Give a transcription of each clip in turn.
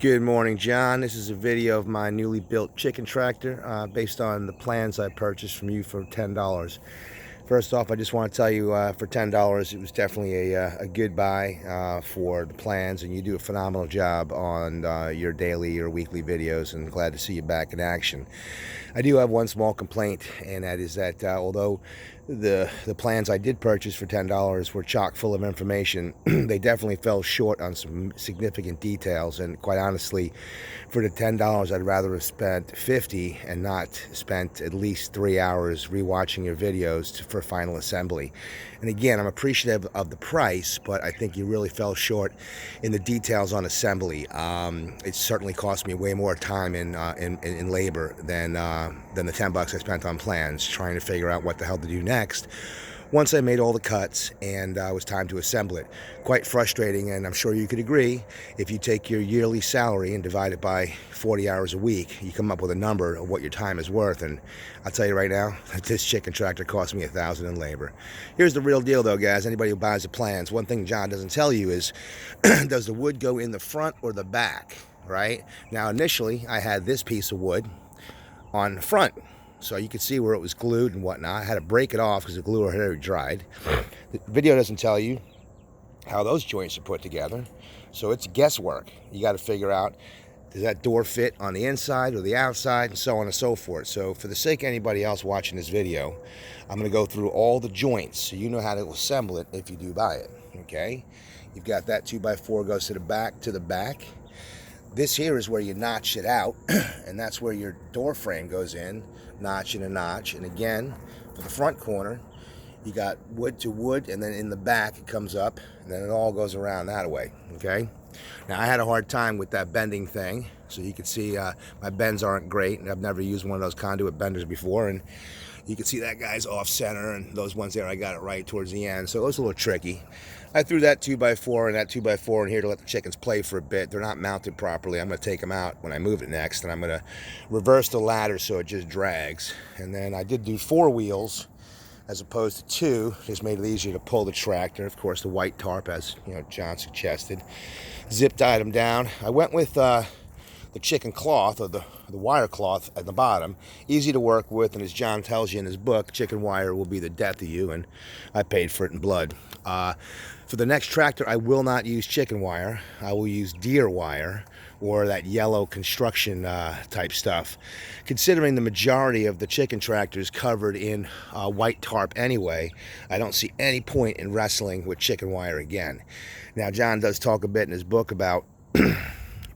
Good morning, John. This is a video of my newly built chicken tractor based on the plans I purchased from you for $10. First off, I just want to tell you for $10 it was definitely a good buy for the plans, and you do a phenomenal job on your daily or weekly videos, and glad to see you back in action. I do have one small complaint, and that is that although the plans I did purchase for $10 were chock full of information, they definitely fell short on some significant details, and quite honestly, for the $10 I'd rather have spent $50 and not spent at least 3 hours rewatching your videos for final assembly. And again, I'm appreciative of the price, but I think you really fell short in the details on assembly. It certainly cost me way more time in labor than the $10 I spent on plans, trying to figure out what the hell to do next once I made all the cuts and it was time to assemble it. Quite frustrating, and I'm sure you could agree, if you take your yearly salary and divide it by 40 hours a week, you come up with a number of what your time is worth. And I'll tell you right now that this chicken tractor cost me $1,000 in labor. Here's the real deal though, guys. Anybody who buys the plans, one thing John doesn't tell you is does the wood go in the front or the back, right? Now initially I had this piece of wood on the front, so you could see where it was glued and whatnot. I had to break it off because the glue had already dried. The video doesn't tell you how those joints are put together, so it's guesswork. You got to figure out, does that door fit on the inside or the outside, and so on and so forth. So for the sake of anybody else watching this video, I'm going to go through all the joints so you know how to assemble it if you do buy it. Okay, you've got that 2x4 goes to the back. This here is where you notch it out, and that's where your door frame goes in, notch and a notch. And again, for the front corner, you got wood to wood, and then in the back it comes up, and then it all goes around that way, okay? Now, I had a hard time with that bending thing, so you can see my bends aren't great, and I've never used one of those conduit benders before, and you can see that guy's off center, and those ones there, I got it right towards the end, so it was a little tricky. I threw that 2x4 and that 2x4 in here to let the chickens play for a bit. They're not mounted properly. I'm going to take them out when I move it next, and I'm going to reverse the ladder so it just drags. And then I did do 4 wheels as opposed to 2. Just made it easier to pull the tractor. Of course, the white tarp, as John suggested. Zip tied them down. I went with the chicken cloth, or the wire cloth at the bottom. Easy to work with, and as John tells you in his book, chicken wire will be the death of you, and I paid for it in blood. For the next tractor, I will not use chicken wire. I will use deer wire, or that yellow construction type stuff. Considering the majority of the chicken tractors covered in white tarp anyway, I don't see any point in wrestling with chicken wire again. Now, John does talk a bit in his book about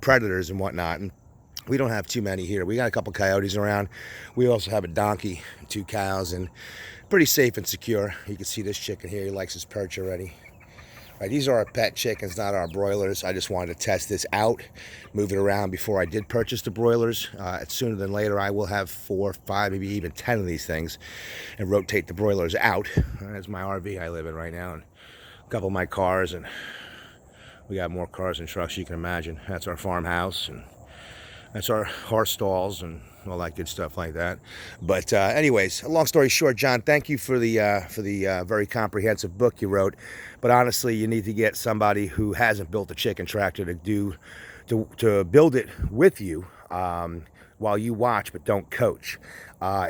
predators and whatnot, and we don't have too many here. We got a couple coyotes around. We also have a donkey, 2 cows, and pretty safe and secure. You can see this chicken here. He likes his perch already. All right, these are our pet chickens, not our broilers. I just wanted to test this out, move it around before I did purchase the broilers. Sooner than later, I will have 4, 5, maybe even 10 of these things and rotate the broilers out. That's my RV I live in right now, and a couple of my cars, and we got more cars and trucks you can imagine. That's our farmhouse, and that's our horse stalls and all that good stuff like that. But anyways, long story short, John, thank you for the very comprehensive book you wrote. But honestly, you need to get somebody who hasn't built a chicken tractor to build it with you while you watch, but don't coach.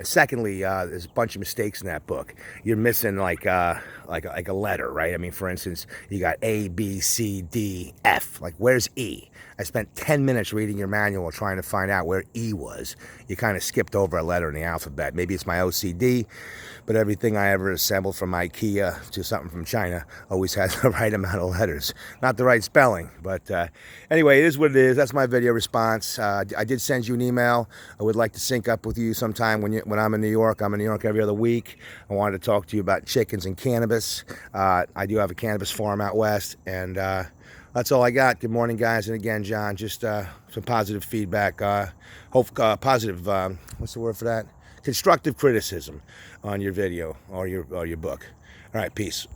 Secondly, there's a bunch of mistakes in that book. You're missing like a letter, right? I mean, for instance, you got A, B, C, D, F. Like, where's E? I spent 10 minutes reading your manual trying to find out where E was. You kind of skipped over a letter in the alphabet. Maybe it's my OCD, but everything I ever assembled from IKEA to something from China always has the right amount of letters. Not the right spelling, but anyway, it is what it is. That's my video response. I did send you an email. I would like to sync up with you sometime when I'm in New York. I'm in New York every other week. I wanted to talk to you about chickens and cannabis. I do have a cannabis farm out west, and that's all I got. Good morning, guys. And again, John, just some positive feedback. Positive, what's the word for that? Constructive criticism on your video or your book. All right, peace.